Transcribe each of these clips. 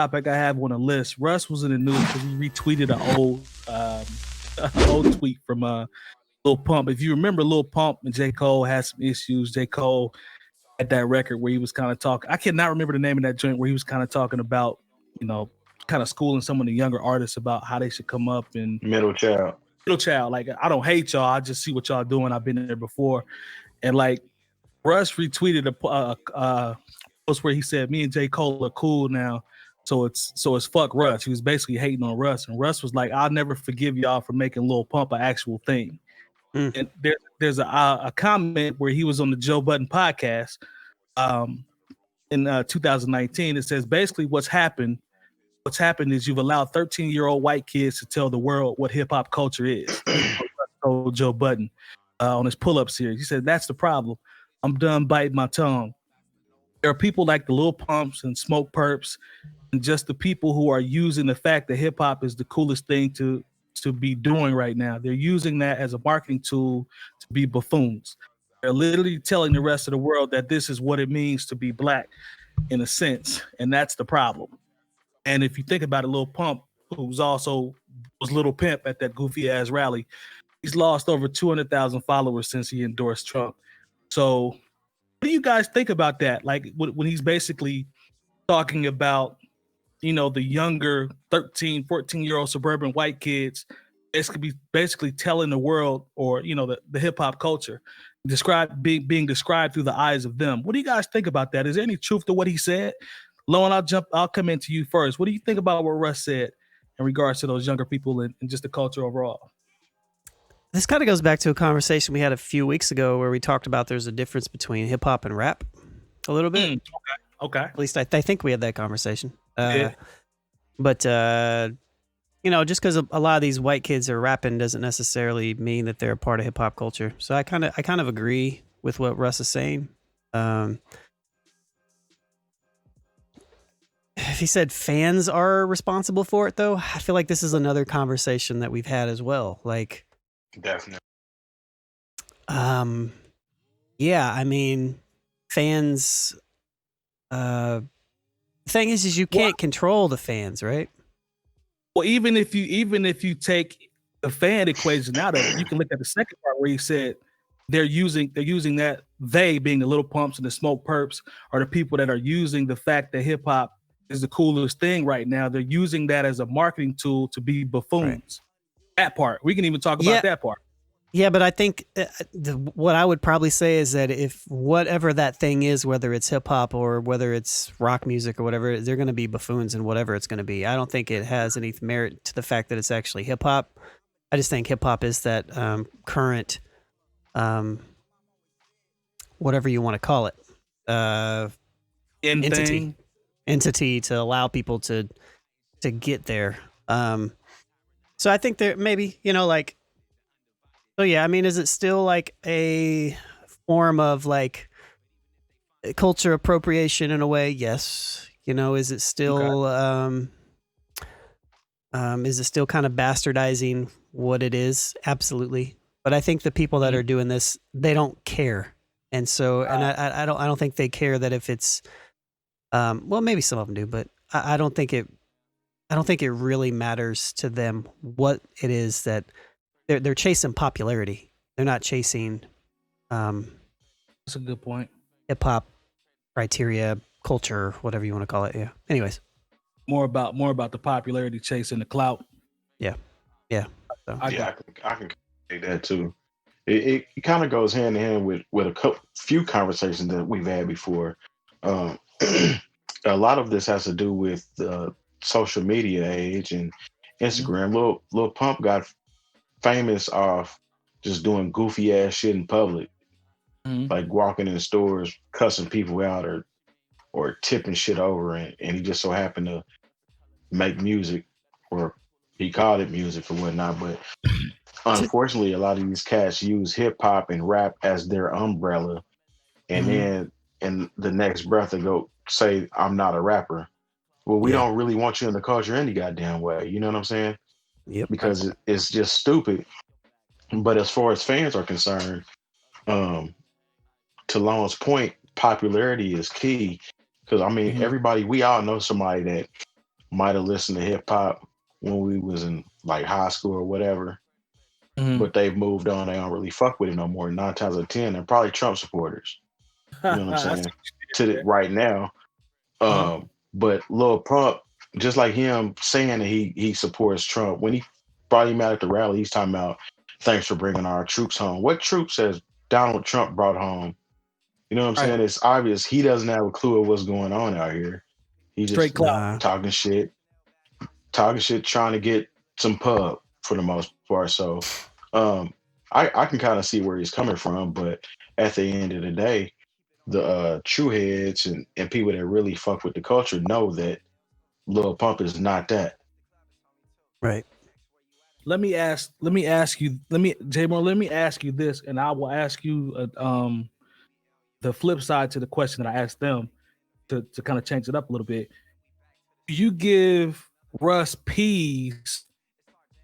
topic I have on the list. Russ was in the news because he retweeted an old tweet from Lil Pump. If you remember, Lil Pump and J. Cole had some issues. J. Cole had that record where he was kind of talking. I cannot remember the name of that joint where he was kind of talking about, kind of schooling some of the younger artists about how they should come up and Middle child. Like, I don't hate y'all. I just see what y'all doing. I've been there before. And like Russ retweeted a post where he said, "Me and J. Cole are cool now. So it's fuck Russ." He was basically hating on Russ. And Russ was like, "I'll never forgive y'all for making Lil Pump an actual thing." And there's a comment where he was on the Joe Budden podcast in 2019. It says basically what's happened is you've allowed 13-year-old white kids to tell the world what hip hop culture is. Told Joe Budden on his pull-up series. He said, "That's the problem. I'm done biting my tongue. There are people like the Lil Pumps and 𝗀𝗡𝗄 and just the people who are using the fact that hip hop is the coolest thing to be doing right now. They're using that as a marketing tool to be buffoons. They're literally telling the rest of the world that this is what it means to be black in a sense. And that's the problem." And if you think about it, Lil Pump, who's also was Lil Pimp at that goofy ass rally, he's lost over 200,000 followers since he endorsed Trump. So what do you guys think about that? Like when he's basically talking about, the younger 13, 14-year-old suburban white kids basically telling the world or, the hip hop culture, being described through the eyes of them. What do you guys think about that? Is there any truth to what he said? Lone, I'll come into you first. What do you think about what Russ said in regards to those younger people and just the culture overall? This kind of goes back to a conversation we had a few weeks ago where we talked about there's a difference between hip hop and rap a little bit. Okay. At least I think we had that conversation. Yeah. But, just because a lot of these white kids are rapping doesn't necessarily mean that they're a part of hip hop culture. So I kind of agree with what Russ is saying. If he said fans are responsible for it, though, I feel like this is another conversation that we've had as well. Like, definitely. Yeah, I mean, fans. The thing is you can't control the fans, right? Well, even if you take the fan equation out of it, you can look at the second part where he said they're using that, they being the Lil Pumps and the 𝗀𝗡𝗄 are the people that are using the fact that hip hop is the coolest thing right now. They're using that as a marketing tool to be buffoons. Right. That part. We can even talk about that part. Yeah, but I think what I would probably say is that if whatever that thing is, whether it's hip hop or whether it's rock music or whatever, they're going to be buffoons in whatever it's going to be. I don't think it has any merit to the fact that it's actually hip hop. I just think hip hop is that current, whatever you want to call it, entity to allow people to get there. So I think there maybe, so yeah, I mean, is it still like a form of like culture appropriation in a way? Yes. Is it still kind of bastardizing what it is? Absolutely. But I think the people that are doing this, they don't care. And so, and I don't think they care that if it's, well, maybe some of them do, but I don't think it really matters to them what it is that they're chasing popularity. They're not chasing. That's a good point. Hip hop criteria, culture, whatever you want to call it. Yeah. Anyways, more about the popularity chase and the clout. Yeah. So. I can take that too. It kind of goes hand in hand with a few conversations that we've had before. A lot of this has to do with the social media age and Instagram. Lil Pump got famous off just doing goofy ass shit in public, like walking in stores, cussing people out or tipping shit over, and he just so happened to make music, or he called it music or whatnot. But unfortunately, a lot of these cats use hip hop and rap as their umbrella, and then in the next breath they go say, "I'm not a rapper." Well, we don't really want you in the culture any goddamn way. You know what I'm saying? Yep. Because it's just stupid. But as far as fans are concerned, to Lone's point, popularity is key. Because I mean, everybody, we all know somebody that might have listened to hip hop when we was in like high school or whatever, but they've moved on. They don't really fuck with it no more. 9 times out of 10, they're probably Trump supporters. You know what I'm saying? Right now. But Lil Pump, just like him saying that he supports Trump, when he brought him out at the rally, he's talking about thanks for bringing our troops home. What troops has Donald Trump brought home? You know what I'm saying? It's obvious he doesn't have a clue of what's going on out here. He's just talking shit, trying to get some pub for the most part. So I can kind of see where he's coming from, but at the end of the day, the true heads and people that really fuck with the culture know that Lil Pump is not that. Right. Let me ask you, J-Mo, let me ask you this, and I will ask you the flip side to the question that I asked them to kind of change it up a little bit. Do you give Russ peas?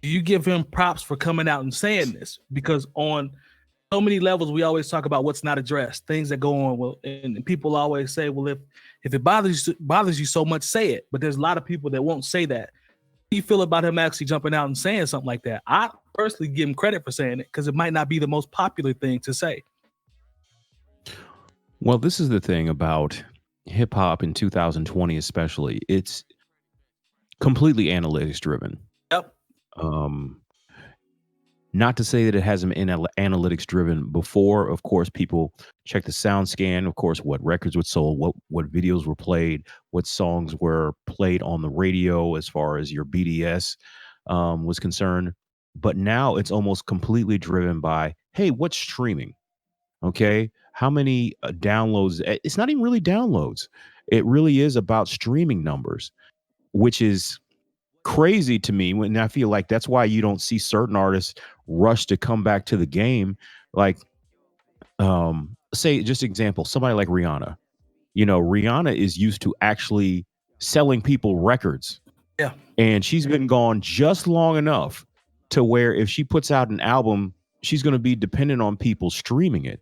Do you give him props for coming out and saying this? Because on so many levels, we always talk about what's not addressed, things that go on. Well, and people always say, well, if it bothers you so much, say it. But there's a lot of people that won't say that. How do you feel about him actually jumping out and saying something like that? I personally give him credit for saying it because it might not be the most popular thing to say. Well, this is the thing about hip hop in 2020, especially. It's completely analytics driven. Yep. Not to say that it hasn't been analytics driven before. Of course, people check the sound scan, of course, what records were sold, what videos were played, what songs were played on the radio as far as your BDS was concerned. But now it's almost completely driven by, hey, what's streaming? Okay, how many downloads? It's not even really downloads. It really is about streaming numbers, which is crazy to me. When I feel like that's why you don't see certain artists rush to come back to the game. Like, say, just example, somebody like Rihanna. You know, Rihanna is used to actually selling people records. Yeah. And she's been gone just long enough to where if she puts out an album, she's going to be dependent on people streaming it.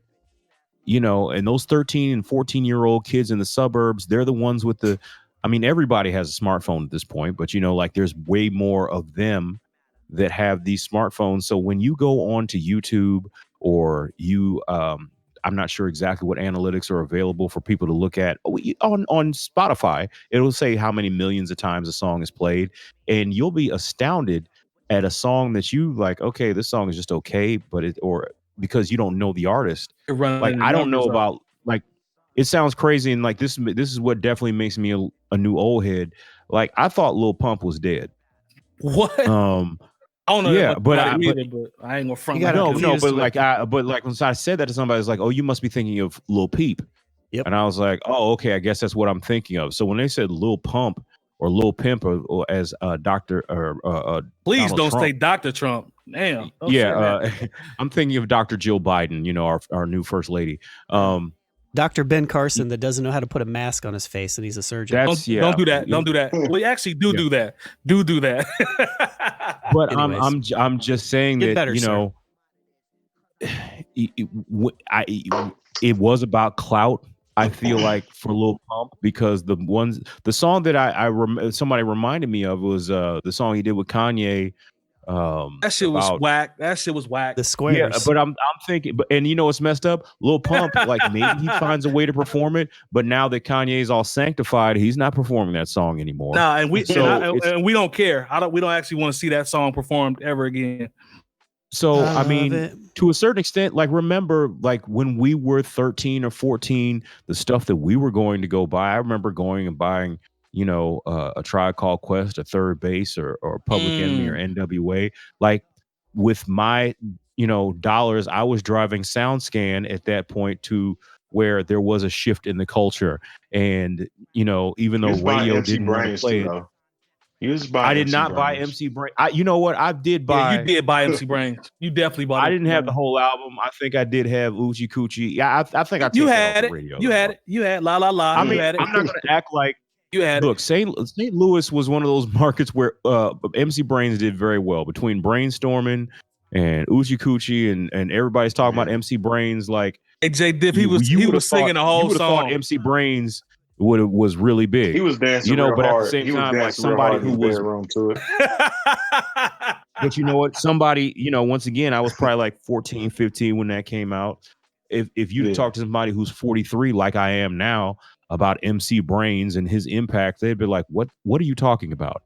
You know, and those 13 and 14-year-old kids in the suburbs, they're the ones with the, I mean, everybody has a smartphone at this point, but, you know, like there's way more of them that have these smartphones. So when you go on to YouTube or you, I'm not sure exactly what analytics are available for people to look at on Spotify, it'll say how many millions of times a song is played. And you'll be astounded at a song that you like, okay, this song is just okay, but because you don't know the artist. Like, I don't know about, like, it sounds crazy. And like, this is what definitely makes me a new old head. Like, I thought Lil Pump was dead. What? I don't know. Yeah, but I ain't gonna front. No, but like when I said that to somebody, it's like, oh, you must be thinking of Lil Peep. Yep. And I was like, oh, okay, I guess that's what I'm thinking of. So when they said Lil Pump or Lil Pimp or as Dr. Please Donald don't Trump. say Dr. Trump. Damn. I'm thinking of Dr. Jill Biden, you know, our new first lady. Dr. Ben Carson that doesn't know how to put a mask on his face, and he's a surgeon. Don't do that. Don't do that. We actually do that. Do that. But I'm just saying that, better, you know, it was about clout. I feel like for Lil Pump, because the song that somebody reminded me of was the song he did with Kanye. That shit was whack. That shit was whack. The Squares. Yeah, but I'm thinking, and you know what's messed up? Lil Pump, like maybe he finds a way to perform it, but now that Kanye's all sanctified, he's not performing that song anymore. Nah, and we don't care. We don't actually want to see that song performed ever again. So I mean, to a certain extent, like remember, like when we were 13 or 14, the stuff that we were going to go buy. I remember going and buying, you know, a Tribe Called Quest, a Third Base, or Public Enemy, or NWA. Like with my, you know, dollars, I was driving SoundScan at that point to where there was a shift in the culture, and you know, even though radio didn't want to play it. I did not buy MC Brain. You know what? I did buy. Yeah, you did buy MC Brains. You definitely bought it. I didn't have the whole album. I think I did have 𝗀𝗡𝗄𝗎 𝗀𝗎. Yeah, I think I took that off the radio. You had it. You had La La La. I mean, I'm not going to act like you had. Look, St. Louis was one of those markets where MC Brains did very well between Brainstorming and 𝗀𝗡𝗄𝗎 and everybody's talking about MC Brains. Like, hey, Jay Diff, he was singing the whole song. MC Brains was really big. He was dancing real but hard. at the same time, like somebody who was room to it. But you know what? Somebody, once again, I was probably like 14, 15 when that came out. If you talk to somebody who's 43, like I am now, about MC Brains and his impact, they'd be like, "What are you talking about?"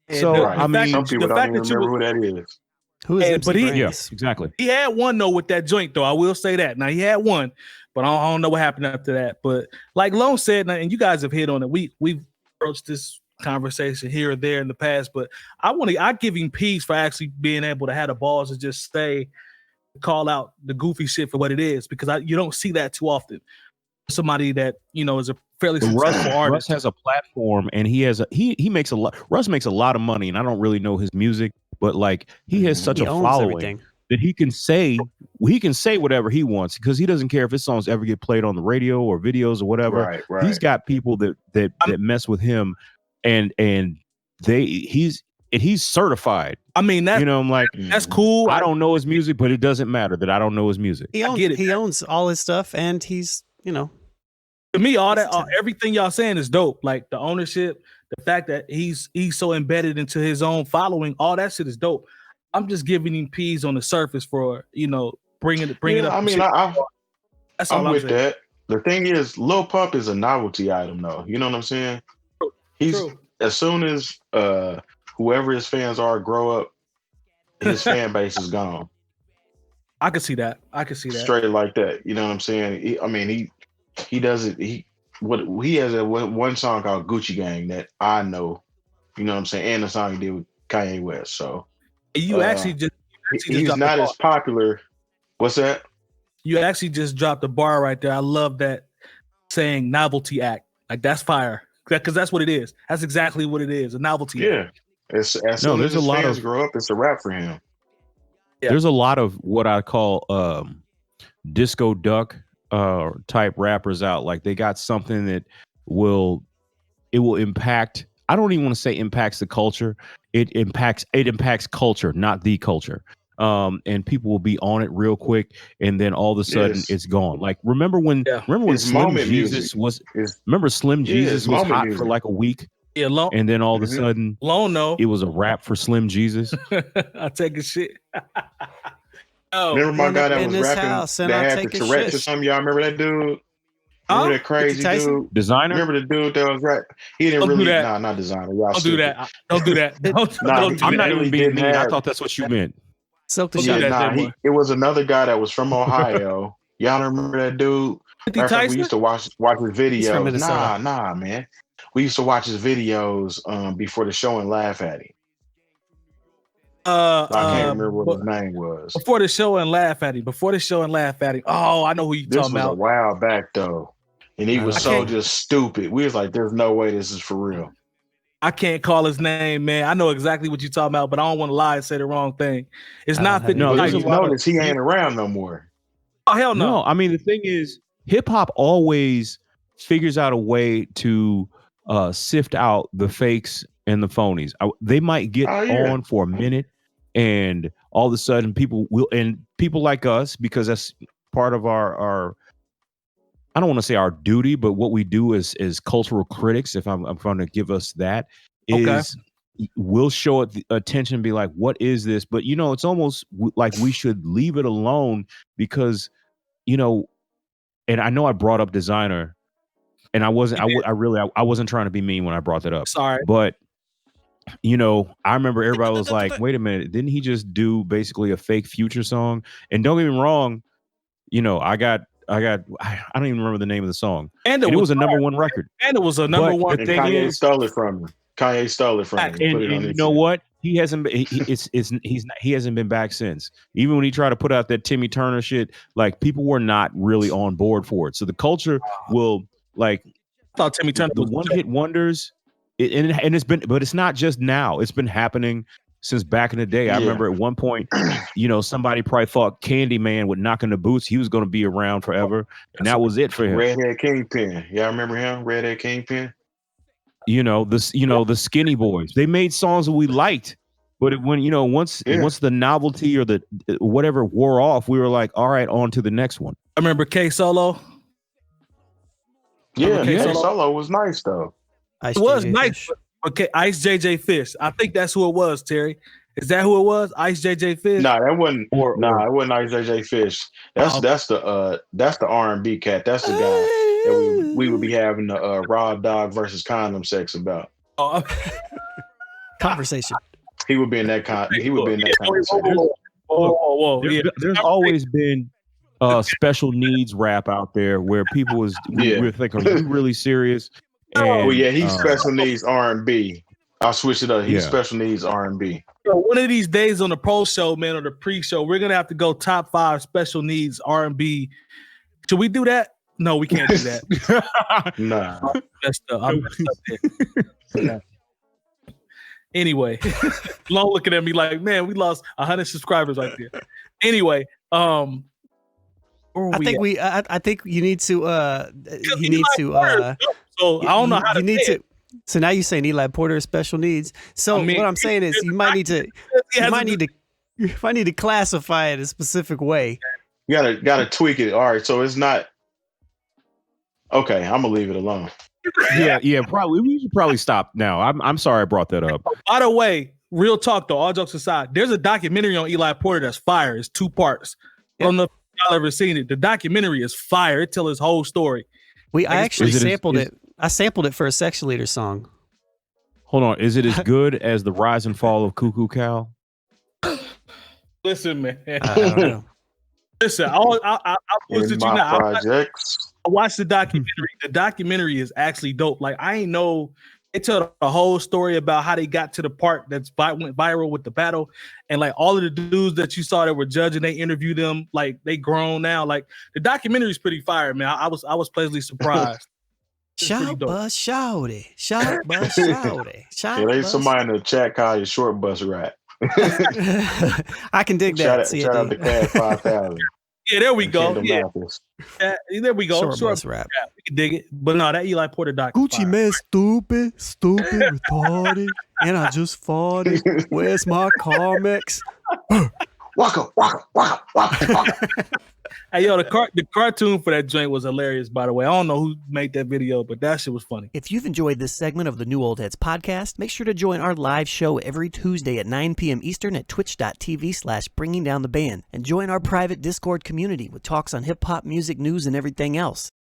So I mean, some people don't even remember who that is. Who is MC Brains? Yeah, exactly. He had one though with that joint though. I will say that. Now he had one, but I don't know what happened after that. But like Lone said, and you guys have hit on it. We've approached this conversation here or there in the past, but I give him peace for actually being able to have the balls to just call out the goofy shit for what it is, because you don't see that too often. Somebody that is a fairly successful artist. Russ has a platform, and he makes a lot. Russ makes a lot of money, and I don't really know his music, but like he has such a following that he can say whatever he wants, because he doesn't care if his songs ever get played on the radio or videos or whatever. Right. He's got people that mess with him, and he's certified. I mean, I'm like, that's cool. I don't know his music, but it doesn't matter that I don't know his music. He owns all his stuff, and he's to me, everything y'all saying is dope. Like the ownership, the fact that he's so embedded into his own following, all that shit is dope. I'm just giving him peas on the surface for bringing it up. I mean, I'm with that. The thing is, Lil Pump is a novelty item, though. You know what I'm saying? True. As soon as whoever his fans are grow up, his fan base is gone. I could see that. Straight like that. You know what I'm saying? He does it. He has one song called Gucci Gang that I know. You know what I'm saying? And the song he did with Kanye West. So he's not as popular. What's that? You actually just dropped the bar right there. I love that saying novelty act. Like that's fire. Because that's what it is. That's exactly what it is. A novelty act. As soon as his fans grow up, it's a wrap for him. Yeah. There's a lot of what I call disco duck type rappers out. Like they got something that will impact. I don't even want to say impacts the culture. It impacts culture, not the culture. And people will be on it real quick, and then all of a sudden it's gone. Like remember when Slim Jesus was hot for like a week. Yeah, and then all of a sudden, it was a rap for Slim Jesus. I take a shit. Remember my guy that was rapping that had the Tourette's or something? Y'all remember that dude? Remember that crazy dude? Designer? Remember the dude that was rap? He didn't really. Nah, not Designer. Y'all don't do that. Don't do that. I'm not even being mean. I thought that's what you meant. It was another guy that was from Ohio. Y'all don't remember that dude? We used to watch his videos. Nah, man. We used to watch his videos before the show and laugh at him. I can't remember what his name was. Before the show and laugh at him. Oh, I know who you talking about. This was a while back though, and he was just stupid. We was like, "There's no way this is for real." I can't call his name, man. I know exactly what you're talking about, but I don't want to lie and say the wrong thing. It's not fitting. No, notice he ain't around no more. Oh hell no! No, I mean the thing is, hip hop always figures out a way to sift out the fakes and the phonies. They might get on for a minute, and all of a sudden people like us, because that's part of our I don't want to say our duty, but what we do as cultural critics, if I'm trying to give us that, is we'll show it the attention and be like, what is this? But it's almost like we should leave it alone, because and I know I brought up Designer, and I wasn't trying to be mean when I brought that up. Sorry. But I remember everybody was like, wait a minute, didn't he just do basically a fake Future song? And don't get me wrong, I don't even remember the name of the song. And it was a number one record. And it was a number one. The thing Kanye stole it from him. Kanye stole it from him. And you know what? He hasn't been, he hasn't been back since. Even when he tried to put out that Timmy Turner shit, like people were not really on board for it. So the culture will like. I thought Timmy Turner the one hit wonders. And it's been, but it's not just now. It's been happening since back in the day. I remember at one point, somebody probably thought Candyman with Knocking the Boots, he was going to be around forever, and that was it for him. Redhead Kingpin, y'all remember him? Redhead Kingpin. The Skinny Boys. They made songs that we liked, but once the novelty or the whatever wore off, we were like, all right, on to the next one. I remember K Solo. Yeah, Okay, Nick so- Solo was nice though. Ice It was JJ nice. Fish. Okay, Ice JJ Fish. I think that's who it was, Terry. Is that who it was? Ice JJ Fish? Nah, that wasn't. Or- It wasn't IJJ Fish. That's Oh. that's the R&B cat. That's the guy that we would be having the raw dog versus condom sex about. Oh, Conversation. He would be in that He would be in that conversation. whoa. There's, Yeah. there's always been special needs rap out there where people we think, are you really serious? And, Well, yeah, he's special needs R&B. I'll switch it up. He's Yeah. special needs R&B. So one of these days on the pro show, man, or the pre-show, we're gonna have to go top 5 special needs R&B. Should we do that? No, we can't do that. Nah. I'm messed up there. Anyway, Long looking at me like, man, we lost 100 subscribers right there. Anyway, where were I we think at? I think you need to Because so I don't know how to need say to. So now you're saying Eli Porter has special needs. So I mean, what I'm saying is you might need to you might need to classify it a specific way. You gotta tweak it. All right, so it's not okay. I'm gonna leave it alone. yeah, probably. We should probably stop now. I'm sorry I brought that up. By the way, real talk though, all jokes aside, there's a documentary on Eli Porter that's fire. It's 2 parts. I don't know if y'all ever seen it. The documentary is fire. It tells his whole story. I actually Is it- sampled is- it. I sampled it for a Section Leader song. Hold on. Is it as good as the rise and fall of 𝗂𝗂 𝗏𝗃? Listen, man. I don't know. Listen, I'll In listen to you my now. projects. I watched the documentary. The documentary is actually dope. Like I ain't know they tell the whole story about how they got to the part went viral with the battle, and like all of the dudes that you saw that were judging, they interviewed them. Like they grown now. Like the documentary is pretty fire, man. I was pleasantly surprised. It's pretty Shout dope. bus shouty. Shout bus shouty. Shout Yeah, there's bus. somebody in the chat call you short bus rat. I can dig Shout that. out to Cat 5000. Yeah, there we go. Kingdom Yeah, Mathis. there we go. Short Short bus rap. rap. We can dig it. But no, that Eli Porter doc. is Gucci fire. man, stupid, retarded, and I just farted. Where's my Carmex? Waka, waka, waka, waka, waka. Hey, yo, the cartoon for that joint was hilarious, by the way. I don't know who made that video, but that shit was funny. If you've enjoyed this segment of the New Old Heads podcast, make sure to join our live show every Tuesday at 9 p.m. Eastern at twitch.tv/bringingdowntheband and join our private Discord community with talks on hip hop, music, news, and everything else.